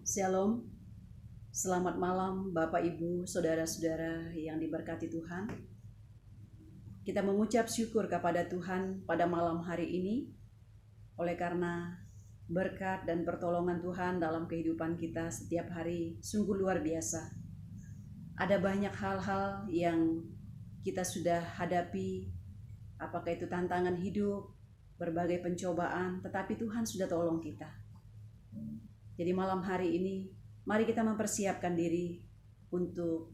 Shalom, selamat malam Bapak Ibu, Saudara-saudara yang diberkati Tuhan. Kita mengucap syukur kepada Tuhan pada malam hari ini, oleh karena berkat dan pertolongan Tuhan dalam kehidupan kita setiap hari sungguh luar biasa. Ada banyak hal-hal yang kita sudah hadapi, apakah itu tantangan hidup, berbagai pencobaan, tetapi Tuhan sudah tolong kita. Jadi malam hari ini, mari kita mempersiapkan diri untuk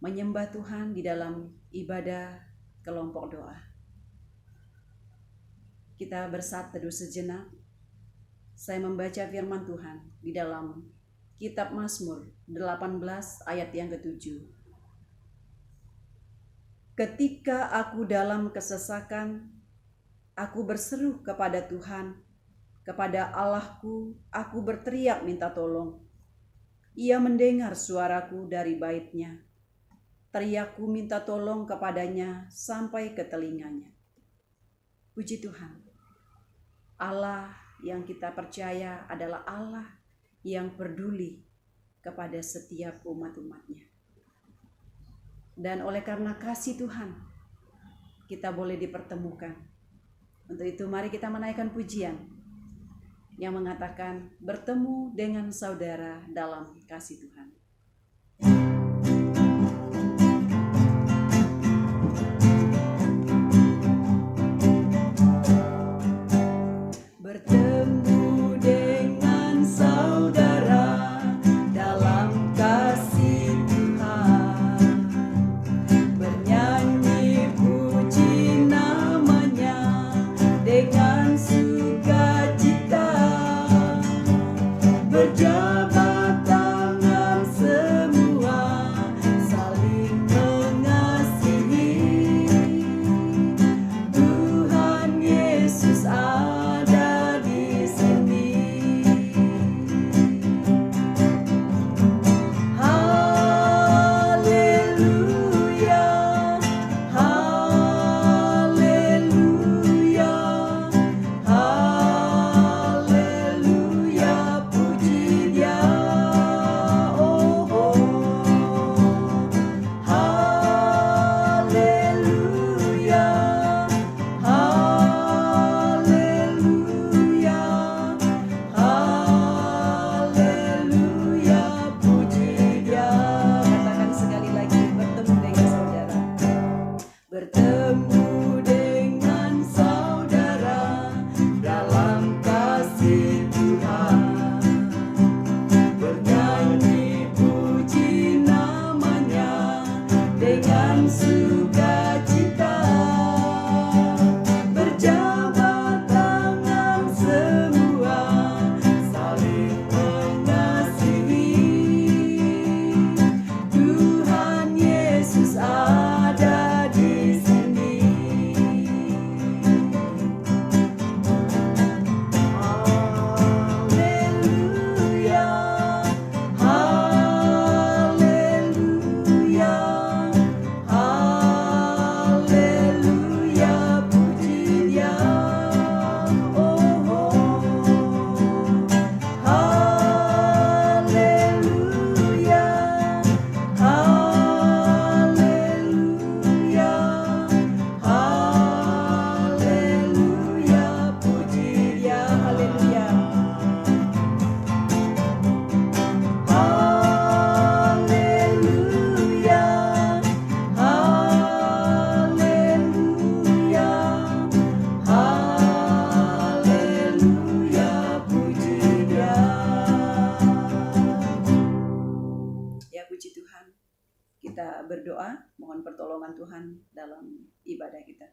menyembah Tuhan di dalam ibadah kelompok doa. Kita bersatu teduh sejenak. Saya membaca firman Tuhan di dalam kitab Mazmur 18 ayat yang ke-7. Ketika aku dalam kesesakan, aku berseru kepada Tuhan. Kepada Allahku, aku berteriak minta tolong. Ia mendengar suaraku dari bait-Nya. Teriakku minta tolong kepadanya sampai ke telinganya. Puji Tuhan. Allah yang kita percaya adalah Allah yang peduli kepada setiap umat-umatnya. Dan oleh karena kasih Tuhan, kita boleh dipertemukan. Untuk itu mari kita menaikkan pujian yang mengatakan bertemu dengan saudara dalam kasih Tuhan. Bertemu dengan saudara dalam kasih Tuhan, bernyanyi puji namanya dengan sukacita. Berjabat tangan semua, saling mengasihi. Tuhan Yesus ada di sini. Haleluya, haleluya, haleluya. Bertemu dengan saudara dalam kasih Tuhan, bernyanyi puji namanya dengan sukacita. Berjabat tangan semua, saling mengasihi. Tuhan Yesus ada di sini. Haleluya, haleluya, haleluya, puji Dia. Haleluya, haleluya, haleluya, puji Dia. Haleluya. Haleluya, haleluya, haleluya, puji Dia. Ya, puji Tuhan. Kita berdoa, mohon pertolongan Tuhan dalam ibadah kita.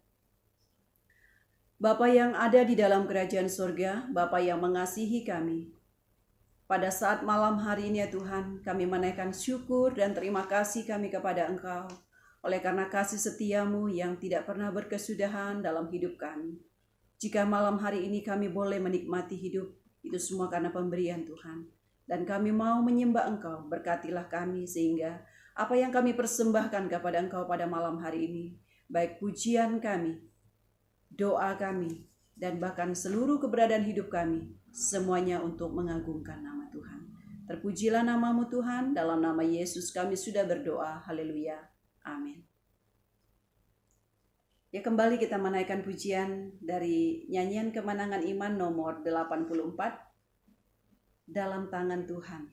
Bapa yang ada di dalam kerajaan surga, Bapa yang mengasihi kami, pada saat malam hari ini ya Tuhan, kami menaikkan syukur dan terima kasih kami kepada Engkau, oleh karena kasih setiamu yang tidak pernah berkesudahan dalam hidup kami. Jika malam hari ini kami boleh menikmati hidup, itu semua karena pemberian Tuhan. Dan kami mau menyembah Engkau, berkatilah kami sehingga apa yang kami persembahkan kepada Engkau pada malam hari ini, baik pujian kami, doa kami, dan bahkan seluruh keberadaan hidup kami, semuanya untuk mengagungkan nama Tuhan. Terpujilah namamu Tuhan, dalam nama Yesus kami sudah berdoa. Haleluya. Amin. Ya, kembali kita menaikkan pujian dari nyanyian Kemenangan Iman nomor 84, Dalam Tangan Tuhan.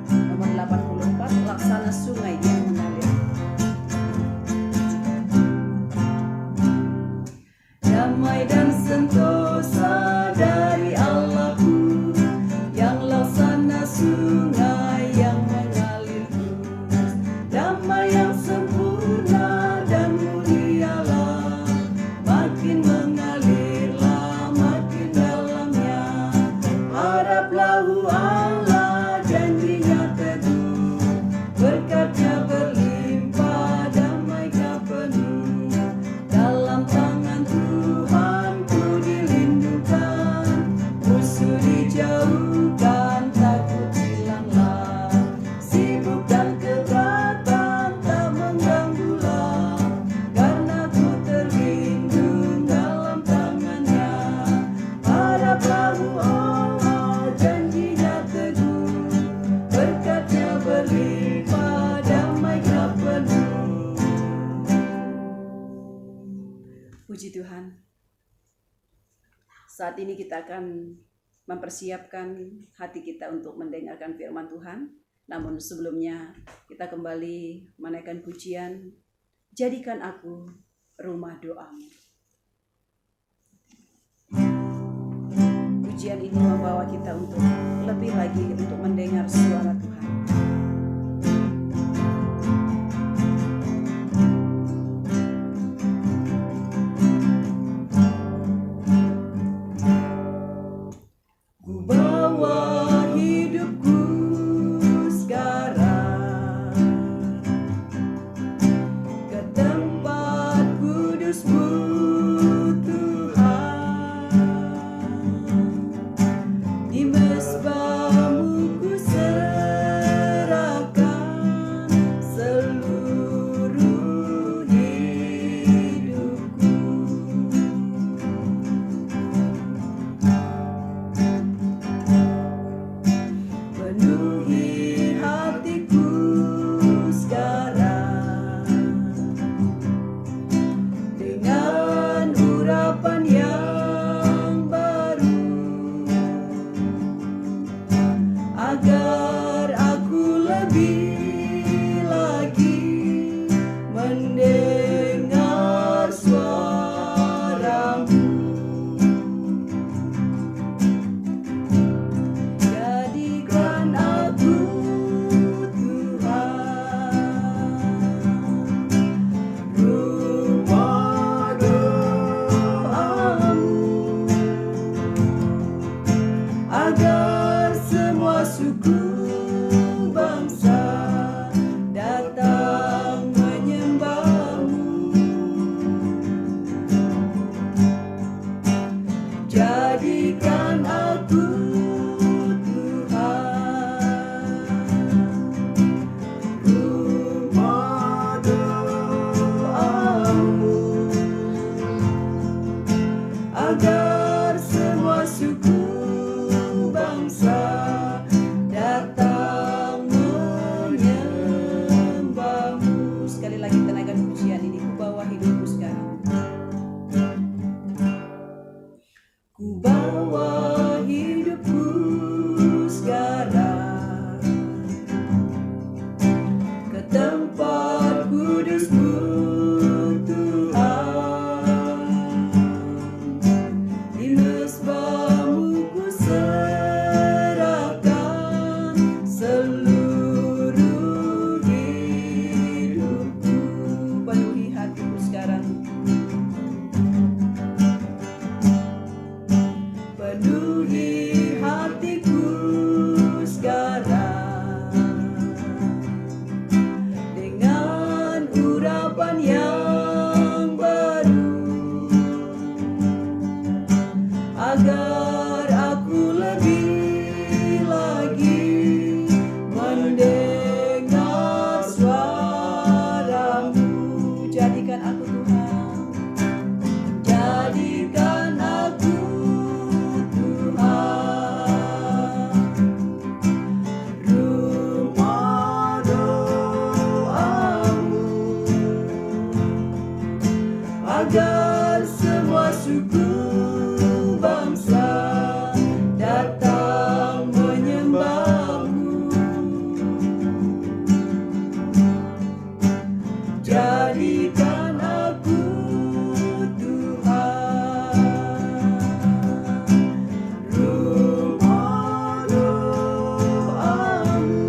Nomor 84, Laksana Sungai yang Mengalir. Damai dan sentosa dari Allahku, yang laksana sungai yang mengalir terus. Damai yang sempurna dan mulialah, makin mengalirlah, makin dalamnya. Haraplah Allah, janjinya teguh, berkatnya berlimpah, damainya penuh. Dalam tangan Tuhan ku dilindungkan, musuh dijauhkan, takut hilanglah. Sibuk dan keberatan tak mengganggulah, karena ku terlindung dalam tangannya. Haraplah Allah, janjinya teguh, berkatnya berlimpah, damainya penuh. Puji Tuhan. Saat ini kita akan mempersiapkan hati kita untuk mendengarkan firman Tuhan. Namun sebelumnya kita kembali menaikkan pujian, jadikan aku rumah doamu. Pujian ini membawa kita untuk lebih lagi untuk mendengar suara Tuhan. Ku bawa hidupku sekarang ke tempat kudus-Mu Tuhan. Di mezbah-Mu ku serahkan seluruh hidupku. Penuhi hatiku sekarang dengan urapan yang baru, agar aku lebih lagi mendengar suara-Mu. Jadikan aku Tuhan rumah doamu, agar semua suku bangsa datang menyembah-Mu. Jadikan aku Tuhan rumah doamu, agar semua suku bangsa datang menyembah-Mu. Sekali lagi tenaga pujian ini, ku bawa hidupku sekarang. Ku bawa hidupku sekarang ke tempat kudus-Mu Tuhan. Di mezbah-Mu ku serahkan seluruh hidupku. Penuhi hatiku sekarang. Penuhi suku bangsa datang menyembahmu. Jadikan aku Tuhan rumah doamu,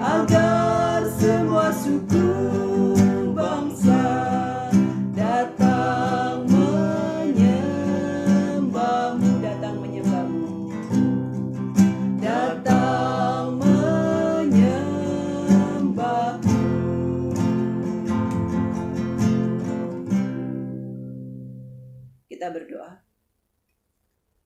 agar semua suku bangsa datang menyembahmu, datang menyembahmu, datang menyembahmu. Kita berdoa.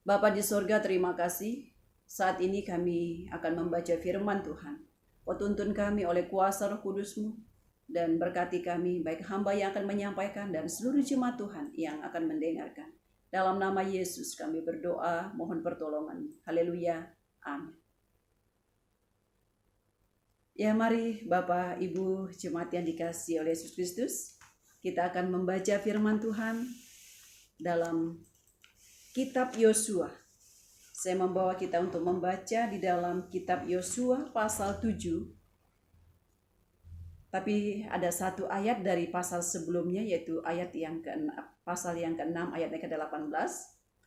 Bapa di sorga, terima kasih. Saat ini kami akan membaca firman Tuhan. Kau tuntun kami oleh kuasa Roh Kudus-Mu, dan berkati kami, baik hamba yang akan menyampaikan dan seluruh jemaat Tuhan yang akan mendengarkan. Dalam nama Yesus kami berdoa, mohon pertolongan. Haleluya. Amin. Ya, mari Bapak, Ibu, jemaat yang dikasihi oleh Yesus Kristus, kita akan membaca firman Tuhan dalam kitab Yosua. Saya membawa kita untuk membaca di dalam kitab Yosua pasal 7. Tapi ada satu ayat dari pasal sebelumnya, yaitu ayat yang pasal yang ke-6 ayat yang ke-18.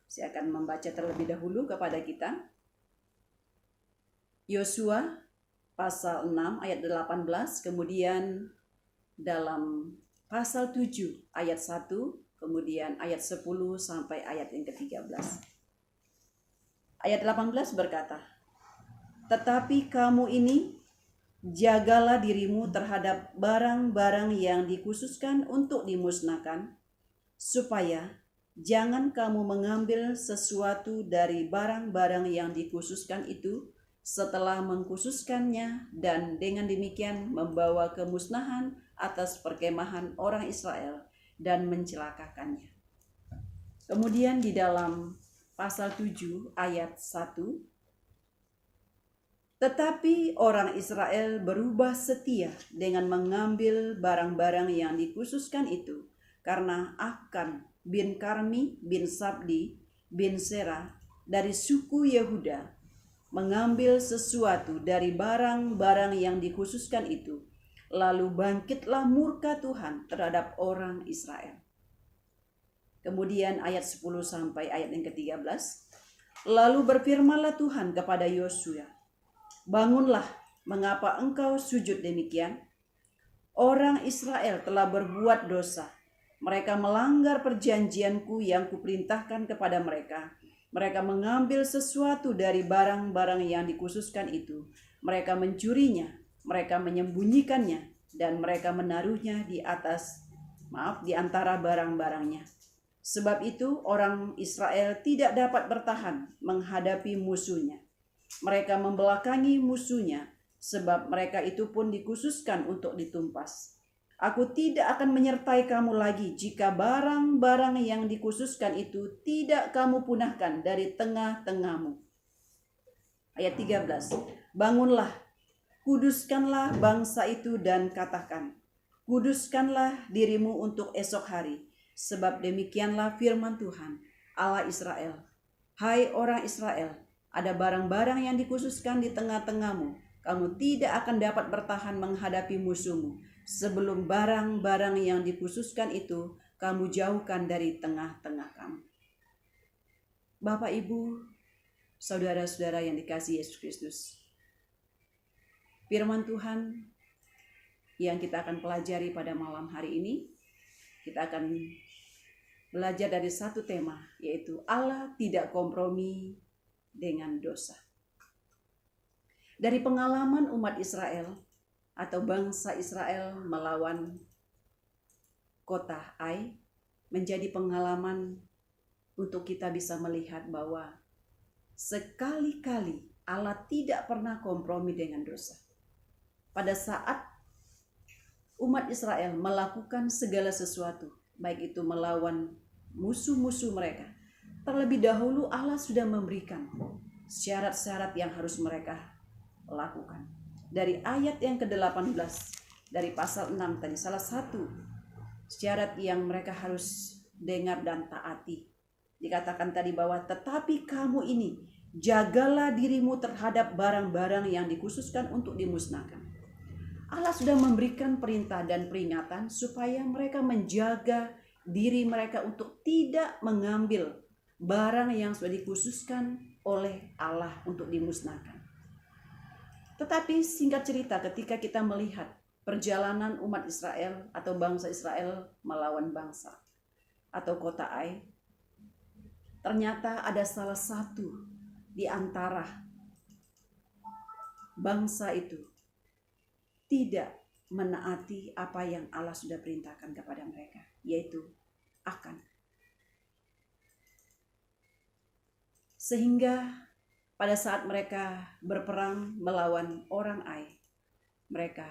Saya akan membaca terlebih dahulu kepada kita. Yosua pasal 6 ayat 18, kemudian dalam pasal 7 ayat 1, kemudian ayat 10 sampai ayat yang ke-13. Ayat 18 berkata, "Tetapi kamu ini jagalah dirimu terhadap barang-barang yang dikhususkan untuk dimusnahkan, supaya jangan kamu mengambil sesuatu dari barang-barang yang dikhususkan itu setelah mengkhususkannya, dan dengan demikian membawa kemusnahan atas perkemahan orang Israel dan mencelakakannya." Kemudian di dalam pasal 7 ayat 1, "Tetapi orang Israel berubah setia dengan mengambil barang-barang yang dikhususkan itu, karena Akan bin Karmi bin Sabdi bin Serah dari suku Yehuda mengambil sesuatu dari barang-barang yang dikhususkan itu. Lalu bangkitlah murka Tuhan terhadap orang Israel." Kemudian ayat 10 sampai ayat yang ke-13. "Lalu berfirmanlah Tuhan kepada Yosua, bangunlah, mengapa engkau sujud demikian? Orang Israel telah berbuat dosa. Mereka melanggar perjanjianku yang kuperintahkan kepada mereka. Mereka mengambil sesuatu dari barang-barang yang dikhususkan itu. Mereka mencurinya, mereka menyembunyikannya, dan mereka menaruhnya di antara barang-barangnya. Sebab itu orang Israel tidak dapat bertahan menghadapi musuhnya. Mereka membelakangi musuhnya, sebab mereka itu pun dikhususkan untuk ditumpas. Aku tidak akan menyertai kamu lagi jika barang-barang yang dikhususkan itu tidak kamu punahkan dari tengah-tengahmu." Ayat 13. "Bangunlah, kuduskanlah bangsa itu dan katakan, kuduskanlah dirimu untuk esok hari. Sebab demikianlah firman Tuhan, Allah Israel. Hai orang Israel, ada barang-barang yang dikhususkan di tengah-tengahmu. Kamu tidak akan dapat bertahan menghadapi musuhmu sebelum barang-barang yang dikhususkan itu kamu jauhkan dari tengah-tengah kamu." Bapak, Ibu, saudara-saudara yang dikasihi Yesus Kristus, firman Tuhan yang kita akan pelajari pada malam hari ini, kita akan belajar dari satu tema, yaitu Allah tidak kompromi dengan dosa. Dari pengalaman umat Israel atau bangsa Israel melawan kota Ai, menjadi pengalaman untuk kita bisa melihat bahwa sekali-kali Allah tidak pernah kompromi dengan dosa. Pada saat umat Israel melakukan segala sesuatu, baik itu melawan musuh-musuh mereka, terlebih dahulu Allah sudah memberikan syarat-syarat yang harus mereka lakukan. Dari ayat yang ke-18 dari pasal 6 tadi, salah satu syarat yang mereka harus dengar dan taati. Dikatakan tadi bahwa tetapi kamu ini jagalah dirimu terhadap barang-barang yang dikhususkan untuk dimusnahkan. Allah sudah memberikan perintah dan peringatan supaya mereka menjaga diri mereka untuk tidak mengambil barang yang sudah dikhususkan oleh Allah untuk dimusnahkan. Tetapi singkat cerita, ketika kita melihat perjalanan umat Israel atau bangsa Israel melawan bangsa atau kota Ai, ternyata ada salah satu di antara bangsa itu tidak menaati apa yang Allah sudah perintahkan kepada mereka, yaitu Akan. Sehingga pada saat mereka berperang melawan orang Ai, mereka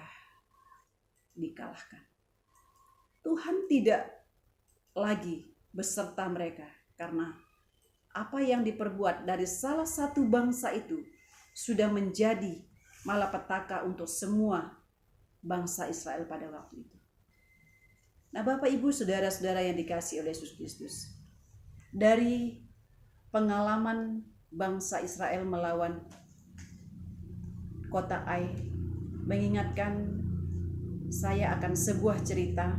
dikalahkan. Tuhan tidak lagi beserta mereka karena apa yang diperbuat dari salah satu bangsa itu sudah menjadi malapetaka untuk semua bangsa Israel pada waktu itu. Nah, Bapak Ibu saudara-saudara yang dikasihi oleh Yesus Kristus, dari pengalaman bangsa Israel melawan kota Ai mengingatkan saya akan sebuah cerita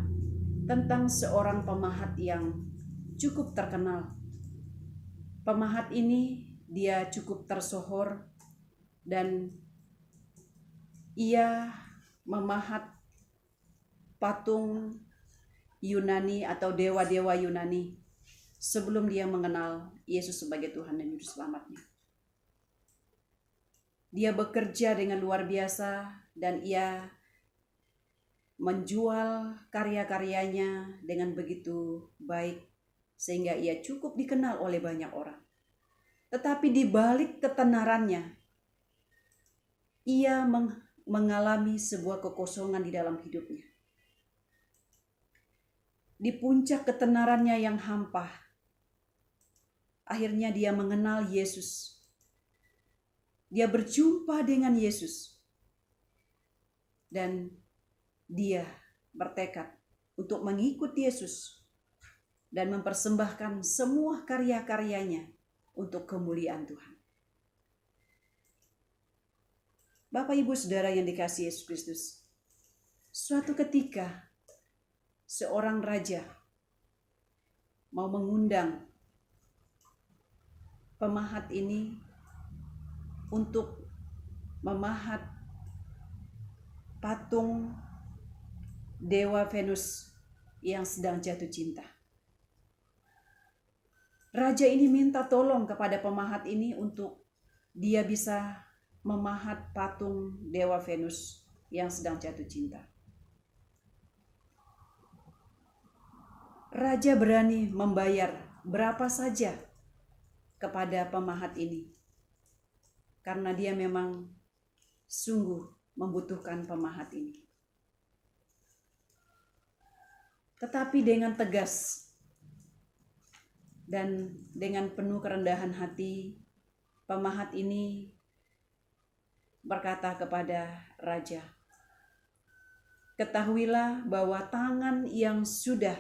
tentang seorang pemahat yang cukup terkenal. Pemahat ini dia cukup tersohor dan ia memahat patung Yunani atau dewa-dewa Yunani sebelum dia mengenal Yesus sebagai Tuhan dan Juru Selamatnya. Dia bekerja dengan luar biasa dan ia menjual karya-karyanya dengan begitu baik sehingga ia cukup dikenal oleh banyak orang. Tetapi di balik ketenarannya, ia mengalami sebuah kekosongan di dalam hidupnya. Di puncak ketenarannya yang hampa, akhirnya dia mengenal Yesus. Dia berjumpa dengan Yesus. Dan dia bertekad untuk mengikuti Yesus dan mempersembahkan semua karya-karyanya untuk kemuliaan Tuhan. Bapak Ibu Saudara yang dikasihi Yesus Kristus, suatu ketika seorang raja mau mengundang pemahat ini untuk memahat patung Dewa Venus yang sedang jatuh cinta. Raja ini minta tolong kepada pemahat ini untuk dia bisa memahat patung Dewa Venus yang sedang jatuh cinta. Raja berani membayar berapa saja kepada pemahat ini karena dia memang sungguh membutuhkan pemahat ini. Tetapi dengan tegas dan dengan penuh kerendahan hati, pemahat ini berkata kepada raja, "Ketahuilah bahwa tangan yang sudah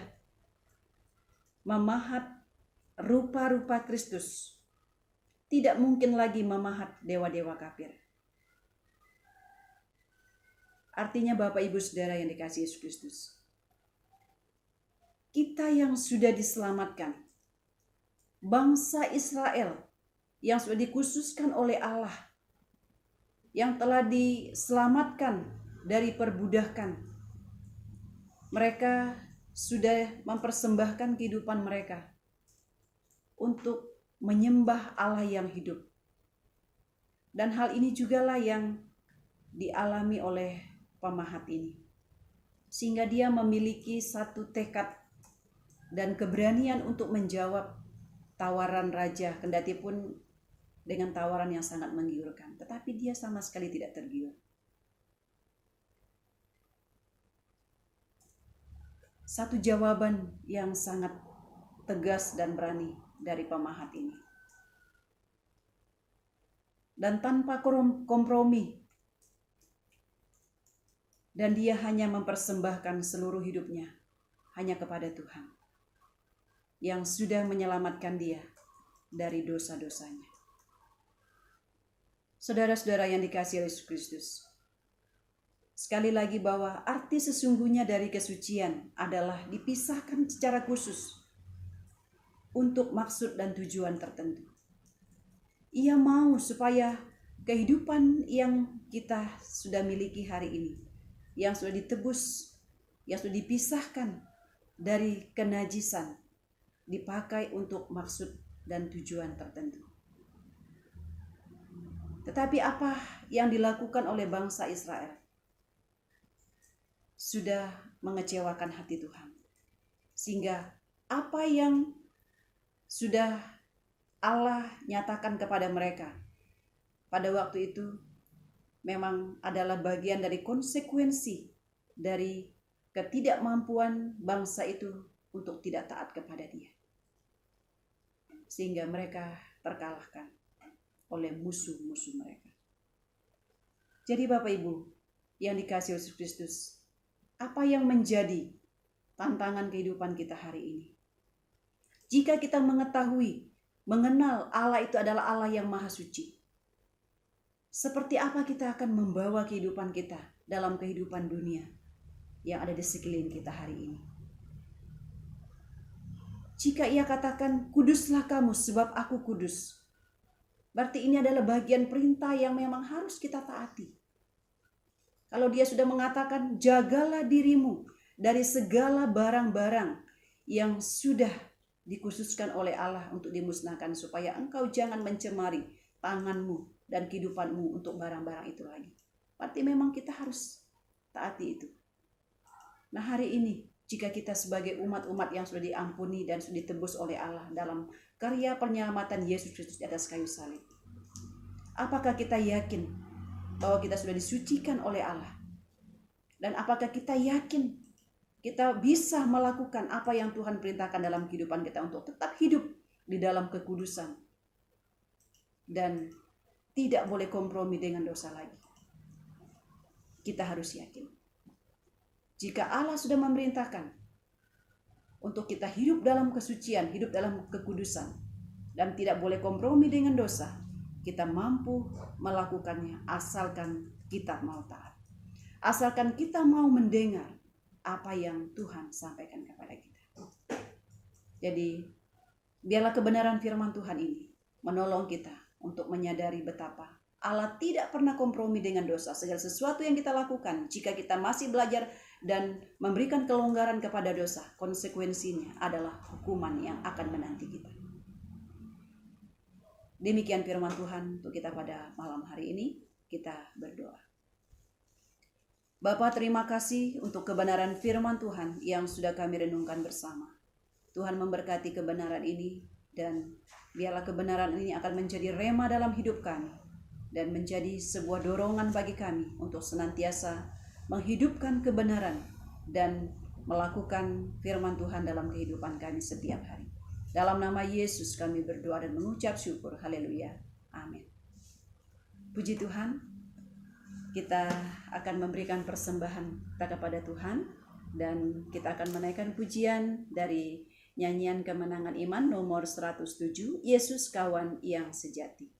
memahat rupa-rupa Kristus tidak mungkin lagi memahat dewa-dewa kafir." Artinya Bapak Ibu Saudara yang dikasihi Yesus Kristus, kita yang sudah diselamatkan, bangsa Israel yang sudah dikhususkan oleh Allah, yang telah diselamatkan dari perbudakan, mereka sudah mempersembahkan kehidupan mereka untuk menyembah Allah yang hidup. Dan hal ini jugalah yang dialami oleh pemahat ini. Sehingga dia memiliki satu tekad dan keberanian untuk menjawab tawaran raja, kendati pun dengan tawaran yang sangat menggiurkan. Tetapi dia sama sekali tidak tergiur. Satu jawaban yang sangat tegas dan berani dari pemahat ini. Dan tanpa kompromi. Dan dia hanya mempersembahkan seluruh hidupnya hanya kepada Tuhan yang sudah menyelamatkan dia dari dosa-dosanya. Saudara-saudara yang dikasihi Yesus Kristus, sekali lagi bahwa arti sesungguhnya dari kesucian adalah dipisahkan secara khusus untuk maksud dan tujuan tertentu. Ia mau supaya kehidupan yang kita sudah miliki hari ini, yang sudah ditebus, yang sudah dipisahkan dari kenajisan, dipakai untuk maksud dan tujuan tertentu. Tetapi apa yang dilakukan oleh bangsa Israel sudah mengecewakan hati Tuhan. Sehingga apa yang sudah Allah nyatakan kepada mereka pada waktu itu memang adalah bagian dari konsekuensi dari ketidakmampuan bangsa itu untuk tidak taat kepada Dia. Sehingga mereka terkalahkan oleh musuh-musuh mereka. Jadi Bapak Ibu yang dikasihi Yesus Kristus, apa yang menjadi tantangan kehidupan kita hari ini? Jika kita mengetahui, mengenal Allah itu adalah Allah yang maha suci, seperti apa kita akan membawa kehidupan kita dalam kehidupan dunia yang ada di sekeliling kita hari ini? Jika Ia katakan, kuduslah kamu sebab aku kudus, berarti ini adalah bagian perintah yang memang harus kita taati. Kalau Dia sudah mengatakan, jagalah dirimu dari segala barang-barang yang sudah dikhususkan oleh Allah untuk dimusnahkan, supaya engkau jangan mencemari tanganmu dan kehidupanmu untuk barang-barang itu lagi. Berarti memang kita harus taati itu. Nah hari ini, jika kita sebagai umat-umat yang sudah diampuni dan sudah ditebus oleh Allah dalam karya penyelamatan Yesus Kristus di atas kayu salib, apakah kita yakin bahwa kita sudah disucikan oleh Allah? Dan apakah kita yakin kita bisa melakukan apa yang Tuhan perintahkan dalam kehidupan kita untuk tetap hidup di dalam kekudusan dan tidak boleh kompromi dengan dosa lagi? Kita harus yakin. Jika Allah sudah memerintahkan untuk kita hidup dalam kesucian, hidup dalam kekudusan, dan tidak boleh kompromi dengan dosa, kita mampu melakukannya asalkan kita mau taat. Asalkan kita mau mendengar apa yang Tuhan sampaikan kepada kita. Jadi, biarlah kebenaran firman Tuhan ini menolong kita untuk menyadari betapa Allah tidak pernah kompromi dengan dosa. Segala sesuatu yang kita lakukan, jika kita masih belajar dan memberikan kelonggaran kepada dosa, konsekuensinya adalah hukuman yang akan menanti kita. Demikian firman Tuhan untuk kita pada malam hari ini. Kita berdoa. Bapa, terima kasih untuk kebenaran firman Tuhan yang sudah kami renungkan bersama. Tuhan memberkati kebenaran ini, dan biarlah kebenaran ini akan menjadi rema dalam hidup kami dan menjadi sebuah dorongan bagi kami untuk senantiasa menghidupkan kebenaran dan melakukan firman Tuhan dalam kehidupan kami setiap hari. Dalam nama Yesus kami berdoa dan mengucap syukur. Haleluya. Amin. Puji Tuhan. Kita akan memberikan persembahan kita kepada Tuhan, dan kita akan menaikkan pujian dari nyanyian Kemenangan Iman nomor 107, Yesus Kawan yang Sejati.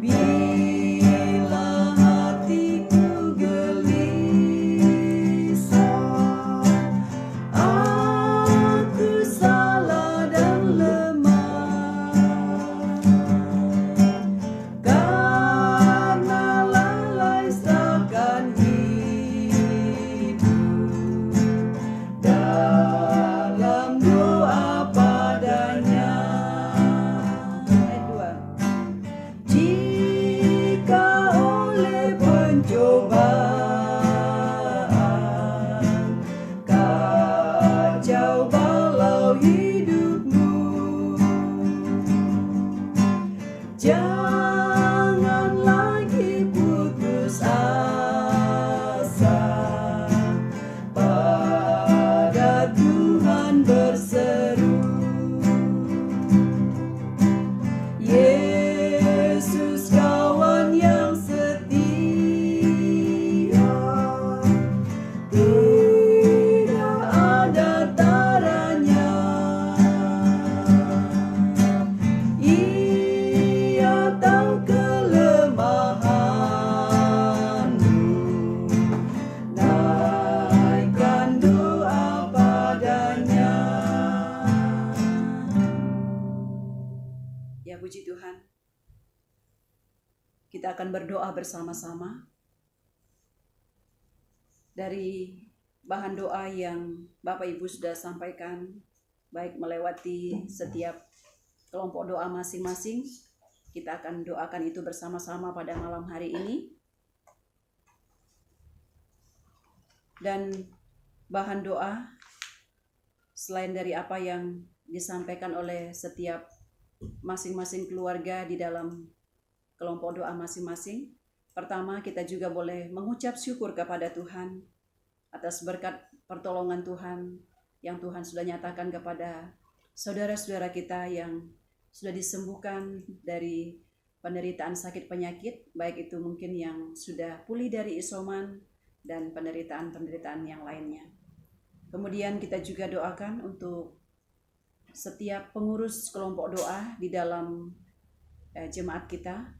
Bila hatiku gelisah, kita akan berdoa bersama-sama dari bahan doa yang Bapak Ibu sudah sampaikan, baik melewati setiap kelompok doa masing-masing. Kita akan doakan itu bersama-sama pada malam hari ini. Dan bahan doa selain dari apa yang disampaikan oleh setiap masing-masing keluarga di dalam kelompok doa masing-masing, pertama kita juga boleh mengucap syukur kepada Tuhan atas berkat pertolongan Tuhan yang Tuhan sudah nyatakan kepada saudara-saudara kita yang sudah disembuhkan dari penderitaan sakit penyakit, baik itu mungkin yang sudah pulih dari isoman dan penderitaan-penderitaan yang lainnya. Kemudian kita juga doakan untuk setiap pengurus kelompok doa di dalam jemaat kita,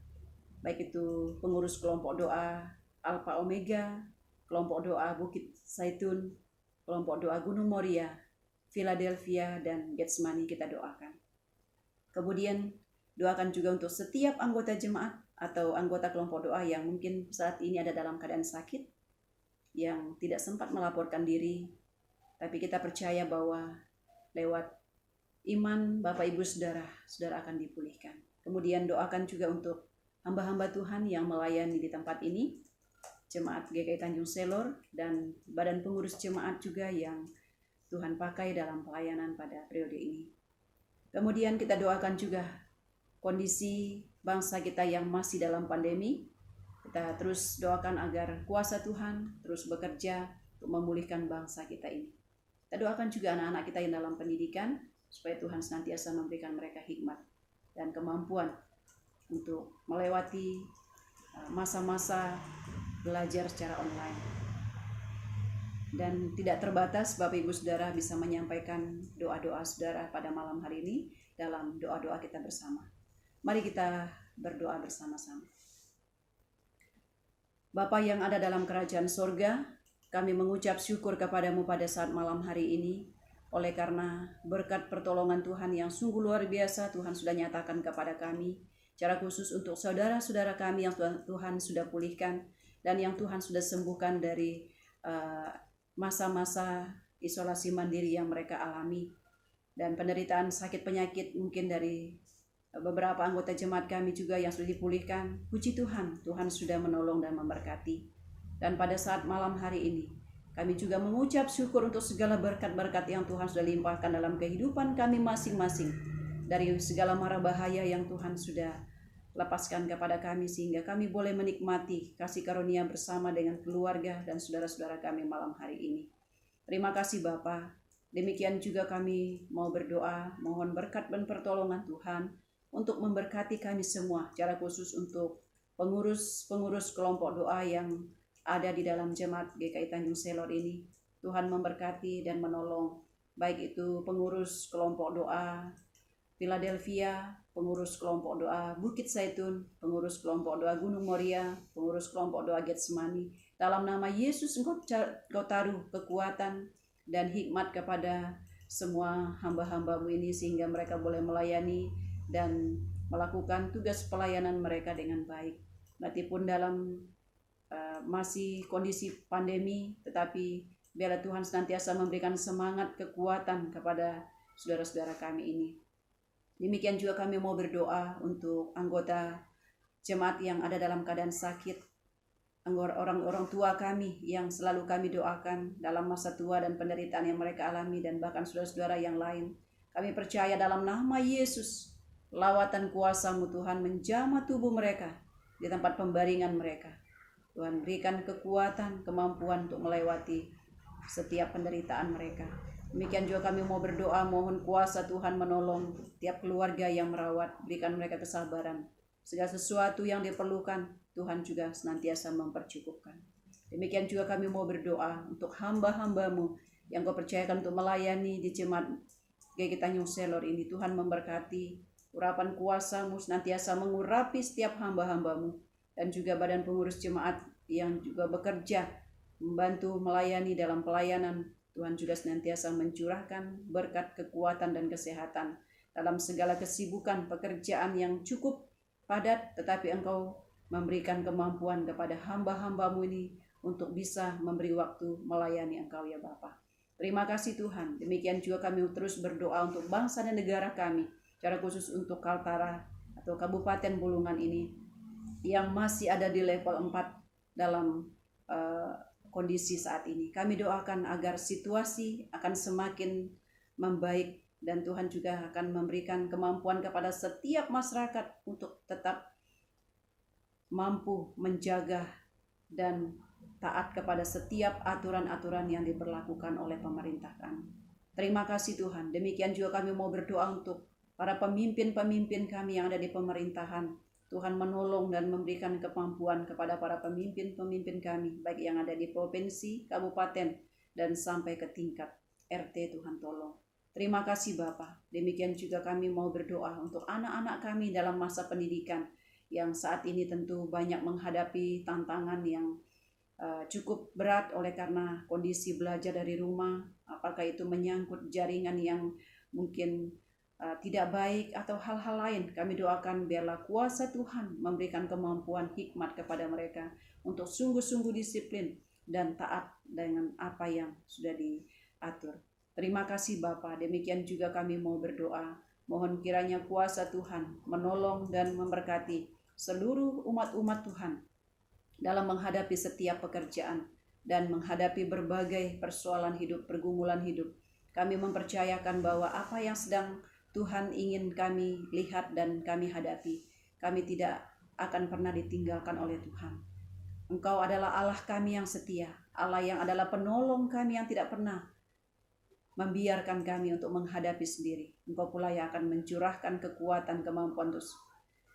baik itu pengurus kelompok doa Alpha Omega, kelompok doa Bukit Zaitun, kelompok doa Gunung Moria, Philadelphia, dan Getsemani kita doakan. Kemudian doakan juga untuk setiap anggota jemaat atau anggota kelompok doa yang mungkin saat ini ada dalam keadaan sakit, yang tidak sempat melaporkan diri, tapi kita percaya bahwa lewat iman Bapak Ibu Saudara akan dipulihkan. Kemudian doakan juga untuk hamba-hamba Tuhan yang melayani di tempat ini, Jemaat GKI Tanjung Selor dan badan pengurus jemaat juga yang Tuhan pakai dalam pelayanan pada periode ini. Kemudian kita doakan juga kondisi bangsa kita yang masih dalam pandemi. Kita terus doakan agar kuasa Tuhan terus bekerja untuk memulihkan bangsa kita ini. Kita doakan juga anak-anak kita yang dalam pendidikan, supaya Tuhan senantiasa memberikan mereka hikmat dan kemampuan untuk melewati masa-masa belajar secara online. Dan tidak terbatas, Bapak Ibu Saudara bisa menyampaikan doa-doa saudara pada malam hari ini dalam doa-doa kita bersama. Mari kita berdoa bersama-sama. Bapa yang ada dalam kerajaan sorga, kami mengucap syukur kepadamu pada saat malam hari ini, oleh karena berkat pertolongan Tuhan yang sungguh luar biasa Tuhan sudah nyatakan kepada kami, secara khusus untuk saudara-saudara kami yang Tuhan sudah pulihkan dan yang Tuhan sudah sembuhkan dari masa-masa isolasi mandiri yang mereka alami, dan penderitaan sakit penyakit mungkin dari beberapa anggota jemaat kami juga yang sudah dipulihkan. Puji Tuhan, Tuhan sudah menolong dan memberkati. Dan pada saat malam hari ini kami juga mengucap syukur untuk segala berkat-berkat yang Tuhan sudah limpahkan dalam kehidupan kami masing-masing, dari segala mara bahaya yang Tuhan sudah lepaskan kepada kami, sehingga kami boleh menikmati kasih karunia bersama dengan keluarga dan saudara-saudara kami malam hari ini. Terima kasih Bapa. Demikian juga kami mau berdoa, mohon berkat dan pertolongan Tuhan untuk memberkati kami semua, secara khusus untuk pengurus kelompok doa yang ada di dalam jemaat GKI Tanjung Selor ini. Tuhan memberkati dan menolong, baik itu pengurus kelompok doa Philadelphia, pengurus kelompok doa Bukit Zaitun, pengurus kelompok doa Gunung Moria, pengurus kelompok doa Getsemani. Dalam nama Yesus Engkau taruh kekuatan dan hikmat kepada semua hamba-hambamu ini, sehingga mereka boleh melayani dan melakukan tugas pelayanan mereka dengan baik. Meskipun dalam masih kondisi pandemi, tetapi biarlah Tuhan senantiasa memberikan semangat, kekuatan kepada saudara-saudara kami ini. Demikian juga kami mau berdoa untuk anggota jemaat yang ada dalam keadaan sakit, orang-orang tua kami yang selalu kami doakan dalam masa tua dan penderitaan yang mereka alami, dan bahkan saudara-saudara yang lain. Kami percaya dalam nama Yesus, lawatan kuasa-Mu Tuhan menjamah tubuh mereka di tempat pembaringan mereka. Tuhan berikan kekuatan, kemampuan untuk melewati setiap penderitaan mereka. Demikian juga kami mau berdoa, mohon kuasa Tuhan menolong tiap keluarga yang merawat, berikan mereka kesabaran. Segala sesuatu yang diperlukan, Tuhan juga senantiasa mempercukupkan. Demikian juga kami mau berdoa untuk hamba-hamba-Mu yang Kau percayakan untuk melayani di jemaat GKI Tanjung Selor ini. Tuhan memberkati, urapan kuasa-Mu senantiasa mengurapi setiap hamba-hamba-Mu, dan juga badan pengurus jemaat yang juga bekerja membantu melayani dalam pelayanan. Tuhan juga senantiasa mencurahkan berkat, kekuatan, dan kesehatan dalam segala kesibukan pekerjaan yang cukup padat, tetapi Engkau memberikan kemampuan kepada hamba-hambamu ini untuk bisa memberi waktu melayani Engkau ya Bapa. Terima kasih Tuhan. Demikian juga kami terus berdoa untuk bangsa dan negara kami, secara khusus untuk Kaltara atau Kabupaten Bulungan ini yang masih ada di level 4 dalam kondisi saat ini. Kami doakan agar situasi akan semakin membaik dan Tuhan juga akan memberikan kemampuan kepada setiap masyarakat untuk tetap mampu menjaga dan taat kepada setiap aturan-aturan yang diberlakukan oleh pemerintah kami. Terima kasih Tuhan. Demikian juga kami mau berdoa untuk para pemimpin-pemimpin kami yang ada di pemerintahan. Tuhan menolong dan memberikan kemampuan kepada para pemimpin-pemimpin kami, baik yang ada di provinsi, kabupaten, dan sampai ke tingkat RT. Tuhan tolong. Terima kasih Bapa. Demikian juga kami mau berdoa untuk anak-anak kami dalam masa pendidikan yang saat ini tentu banyak menghadapi tantangan yang cukup berat oleh karena kondisi belajar dari rumah, apakah itu menyangkut jaringan yang mungkin tidak baik atau hal-hal lain. Kami doakan biarlah kuasa Tuhan memberikan kemampuan hikmat kepada mereka untuk sungguh-sungguh disiplin dan taat dengan apa yang sudah diatur. Terima kasih Bapa. Demikian juga kami mau berdoa, mohon kiranya kuasa Tuhan menolong dan memberkati seluruh umat-umat Tuhan dalam menghadapi setiap pekerjaan dan menghadapi berbagai persoalan hidup, pergumulan hidup. Kami mempercayakan bahwa apa yang sedang Tuhan ingin kami lihat dan kami hadapi, kami tidak akan pernah ditinggalkan oleh Tuhan. Engkau adalah Allah kami yang setia, Allah yang adalah penolong kami yang tidak pernah membiarkan kami untuk menghadapi sendiri. Engkau pula yang akan mencurahkan kekuatan, kemampuan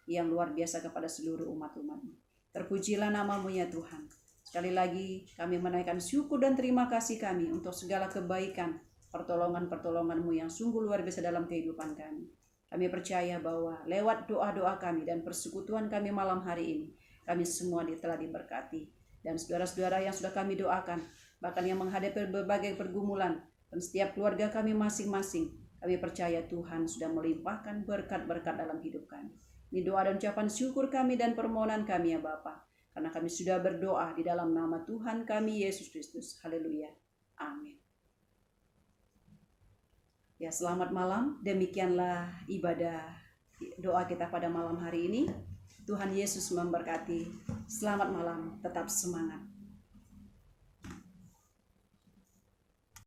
yang luar biasa kepada seluruh umat-umat-Mu. Terpujilah nama-Mu ya Tuhan. Sekali lagi kami menaikkan syukur dan terima kasih kami untuk segala kebaikan, pertolongan-pertolongan-Mu yang sungguh luar biasa dalam kehidupan kami. Kami percaya bahwa lewat doa-doa kami dan persekutuan kami malam hari ini, kami semua telah diberkati. Dan saudara-saudara yang sudah kami doakan, bahkan yang menghadapi berbagai pergumulan, dan setiap keluarga kami masing-masing, kami percaya Tuhan sudah melimpahkan berkat-berkat dalam hidup kami. Ini doa dan ucapan syukur kami dan permohonan kami ya Bapa, karena kami sudah berdoa di dalam nama Tuhan kami Yesus Kristus. Haleluya. Amin. Ya, selamat malam. Demikianlah ibadah doa kita pada malam hari ini. Tuhan Yesus memberkati. Selamat malam, tetap semangat.